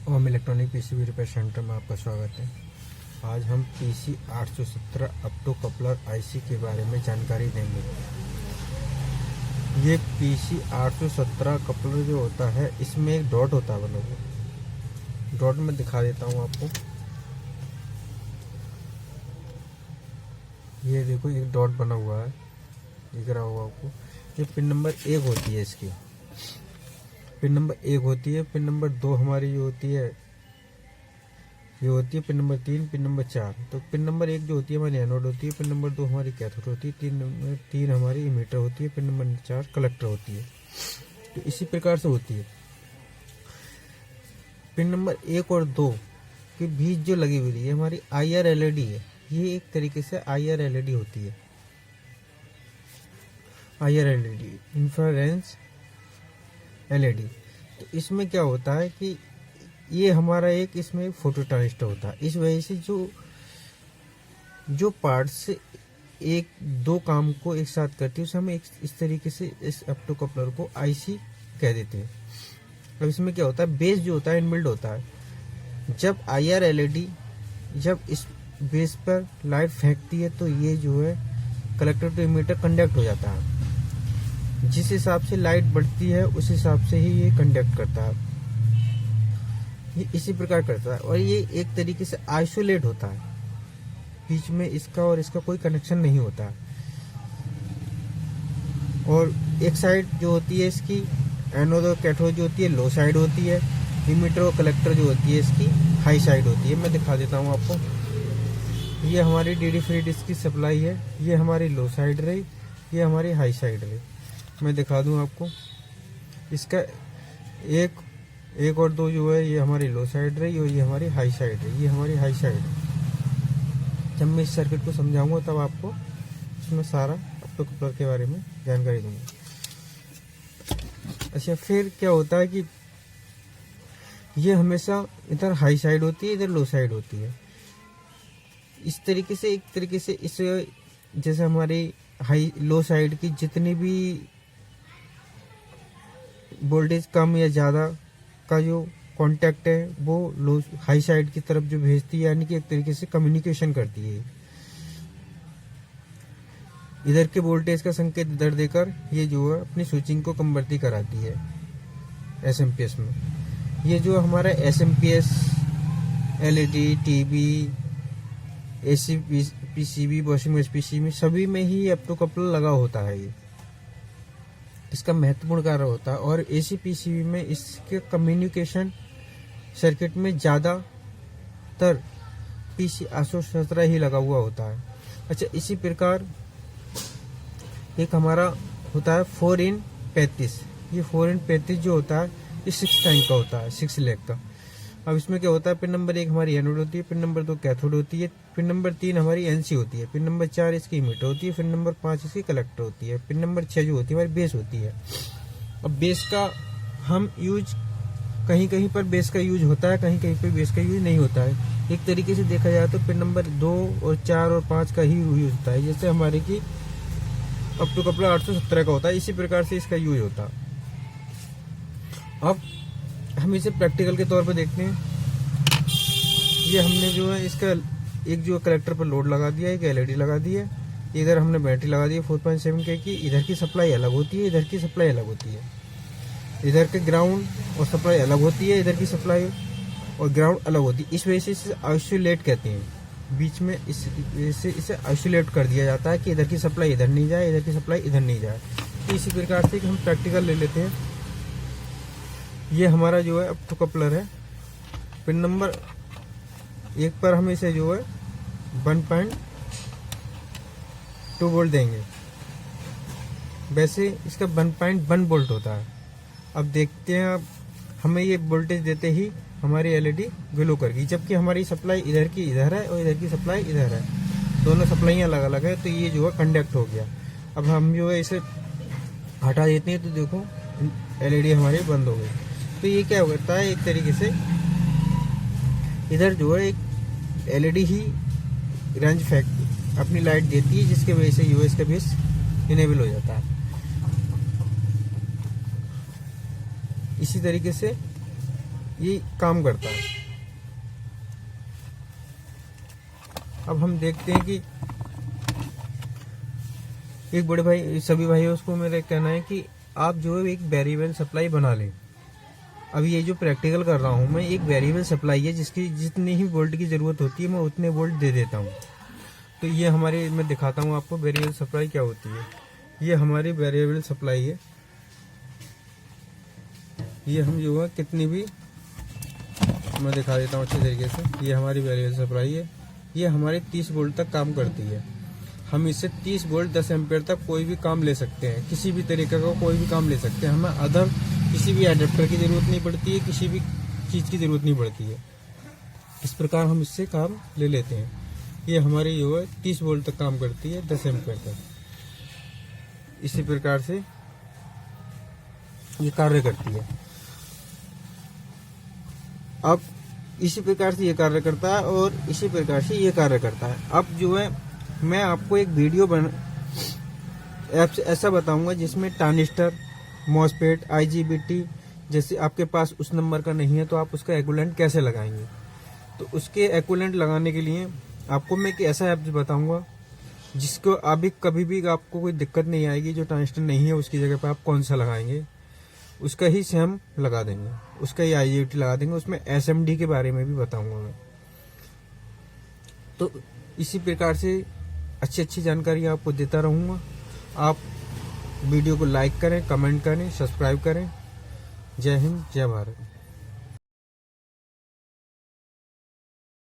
ओम electronic PCB repair centre में आपका स्वागत है। आज हम पीसी 817 ऑप्टो कपलर आईसी के बारे में जानकारी देंगे। ये पीसी 817 कपलर जो होता है, इसमें एक डॉट होता है। मतलब डॉट में दिखा देता हूँ आपको। ये देखो, एक डॉट बना हुआ है, दिख रहा होगा आपको। ये पिन नंबर 1 होती है इसकी। पिन नंबर 1 होती है। पिन नंबर 2 हमारी जो होती है, ये होती है पिन नंबर 3, पिन नंबर 4। तो पिन नंबर 1 जो होती है हमारी एनोड होती है, पिन नंबर 2 हमारी कैथोड होती है, 3 हमारी इमीटर होती है, पिन नंबर 4 कलेक्टर होती है। तो इसी प्रकार से होती है। पिन नंबर 1 और 2 के बीच जो लगी हुई है हमारी IR LED है। ये एक तरीके से IR LED होती है। IR LED, इंफ्रारेंज LED। तो इसमें क्या होता है कि ये हमारा एक इसमें फोटो ट्रांजिस्टर होता है। इस वजह से जो पार्ट्स एक दो काम को एक साथ करती है, उसे हम इस तरीके से इस ऑप्टो कपलर को IC कह देते हैं। अब इसमें क्या होता है, बेस जो होता है इनबिल्ड होता है। जब IR LED जब इस बेस पर लाइट फेंकती है, तो ये जो है कलेक्टर टू इमीटर कंडक्ट हो जाता है। जिस हिसाब से लाइट बढ़ती है उस हिसाब से ही ये कंडक्ट करता है। ये इसी प्रकार करता है। और ये एक तरीके से आइसोलेट होता है। बीच में इसका और इसका कोई कनेक्शन नहीं होता है। और एक साइड जो होती है इसकी एनोड और कैथोड जो होती है लो साइड होती है। इमीटर और कलेक्टर जो होती है इसकी हाई साइड होती है। मैं दिखा देता हूँ आपको। ये हमारी DD फ्री डिस्क की सप्लाई है। ये हमारी लो साइड रही, ये हमारी हाई साइड रही। मैं दिखा दूं आपको। इसका एक और 2 जो है ये हमारी लो साइड रही और ये हमारी हाई साइड रही। ये हमारी हाई साइड है। जब मैं इस सर्किट को समझाऊंगा तब आपको इसमें सारा ऑप्टो कपलर के बारे में जानकारी दूंगा। अच्छा, फिर क्या होता है कि ये हमेशा इधर हाई साइड होती है, इधर लो साइड होती है। इस तरीके से एक तरीके से इस जैसे हमारी हाई लो साइड की जितनी भी वोल्टेज कम या ज़्यादा का जो कांटेक्ट है वो लो हाई साइड की तरफ जो भेजती है, यानी कि एक तरीके से कम्युनिकेशन करती है। इधर के वोल्टेज का संकेत इधर देकर ये जो है अपनी स्विचिंग को कन्वर्टी कराती है SMPS में। ये जो हमारा SMPS, LED, TV, AC, PCB, washing machine PCB सभी में ही ऑप्टो कपलर लगा होता है। ये इसका महत्वपूर्ण कार्य होता है। और AC PCB में इसके कम्युनिकेशन सर्किट में ज़्यादातर PC 817 ही लगा हुआ होता है। अच्छा, इसी प्रकार एक हमारा होता है 4x35। ये 4x35 जो होता है ये 6 टाइम का होता है, 6 लेग का। अब इसमें क्या होता है, पिन नंबर 1 हमारी एनोड होती है, पिन नंबर 2 कैथोड होती है, पिन नंबर 3 हमारी NC होती है, पिन नंबर 4 इसकी इमीटर होती है, पिन नंबर 5 इसकी कलेक्टर होती है, पिन नंबर 6 जो होती है हमारी बेस होती है। अब बेस का हम यूज कहीं कहीं पर बेस का यूज होता है, कहीं कहीं पर बेस का यूज नहीं होता है। एक तरीके से देखा जाए तो पिन नंबर 2 और 4 और 5 का ही यूज होता है, जैसे हमारे की ऑप्टो कपलर 817 का होता है। इसी प्रकार से इसका यूज होता है। अब हम इसे प्रैक्टिकल के तौर पर देखते हैं। ये हमने जो है इसका एक जो कलेक्टर पर लोड लगा दिया, एक LED लगा दी है। इधर हमने बैटरी लगा दी है 4.7 K की। इधर की सप्लाई अलग होती है, इधर की सप्लाई अलग होती है। इधर के ग्राउंड और सप्लाई अलग होती है, इधर की सप्लाई और ग्राउंड अलग होती है। इस वजह से इसे आइसोलेट कहते हैं। बीच में इसे आइसोलेट कर दिया जाता है कि इधर की सप्लाई इधर नहीं जाए, इधर की सप्लाई इधर नहीं जाए। तो इसी प्रकार से हम प्रैक्टिकल ले लेते हैं। ये हमारा जो है ऑप्टो कपलर है। पिन नंबर 1 पर हम इसे जो है 1.2 वोल्ट देंगे। वैसे इसका 1.1 वोल्ट होता है। अब देखते हैं, अब हमें ये वोल्टेज देते ही हमारी LED ग्लो कर गई, जबकि हमारी सप्लाई इधर की इधर है और इधर की सप्लाई इधर है। दोनों सप्लाइयाँ अलग अलग है, तो ये जो है कंडक्ट हो गया। अब हम जो है इसे हटा देते हैं, तो देखो LED हमारी बंद हो गई। तो ये क्या होता है, एक तरीके से इधर जो है एक LED ही रेंज फैक्ट अपनी लाइट देती है, जिसके वजह से यूएस का बेस इनेबल हो जाता है। इसी तरीके से ये काम करता है। अब हम देखते हैं कि एक बड़े भाई, सभी भाइयों को मेरा कहना है कि आप जो है एक वेरिएबल सप्लाई बना लें। अब ये जो प्रैक्टिकल कर रहा हूँ मैं, एक वेरिएबल सप्लाई है जिसकी जितनी ही वोल्ट की ज़रूरत होती है मैं उतने वोल्ट दे देता हूँ। तो ये हमारी, मैं दिखाता हूँ आपको वेरिएबल सप्लाई क्या होती है। ये हमारी वेरिएबल सप्लाई है। ये हम जो है कितनी भी, मैं दिखा देता हूँ अच्छे तरीके से। ये हमारी वेरिएबल सप्लाई है। ये हमारे 30 वोल्ट तक काम करती है। हम इससे 30 वोल्ट 10 एम्पेयर तक कोई भी काम ले सकते हैं, किसी भी तरीके का कोई भी काम ले सकते हैं। हमें अदर किसी भी एडेप्टर की ज़रूरत नहीं पड़ती है, किसी भी चीज़ की ज़रूरत नहीं पड़ती है। इस प्रकार हम इससे काम ले लेते हैं। ये हमारी जो है 30 वोल्ट तक काम करती है, 10 एम्पेयर तक। इसी प्रकार से ये कार्य करती है। अब इसी प्रकार से ये कार्य करता है और इसी प्रकार से ये कार्य करता है। अब जो है मैं आपको एक वीडियो ऐसा बताऊंगा जिसमें ट्रांजिस्टर, मॉसफेट, IGBT जैसे आपके पास उस नंबर का नहीं है तो आप उसका एक्विवेलेंट कैसे लगाएंगे। तो उसके एक्विवेलेंट लगाने के लिए आपको मैं एक ऐसा ऐप बताऊंगा जिसको अभी कभी भी आपको कोई दिक्कत नहीं आएगी। जो ट्रांजिस्टर नहीं है उसकी जगह पर आप कौन सा लगाएंगे, उसका ही से हम लगा देंगे, उसका ही IGBT लगा देंगे। उसमें SMD के बारे में भी बताऊंगा मैं। तो इसी प्रकार से अच्छी जानकारी आपको देता रहूँगा। आप वीडियो को लाइक करें, कमेंट करें, सब्सक्राइब करें। जय हिंद, जय भारत।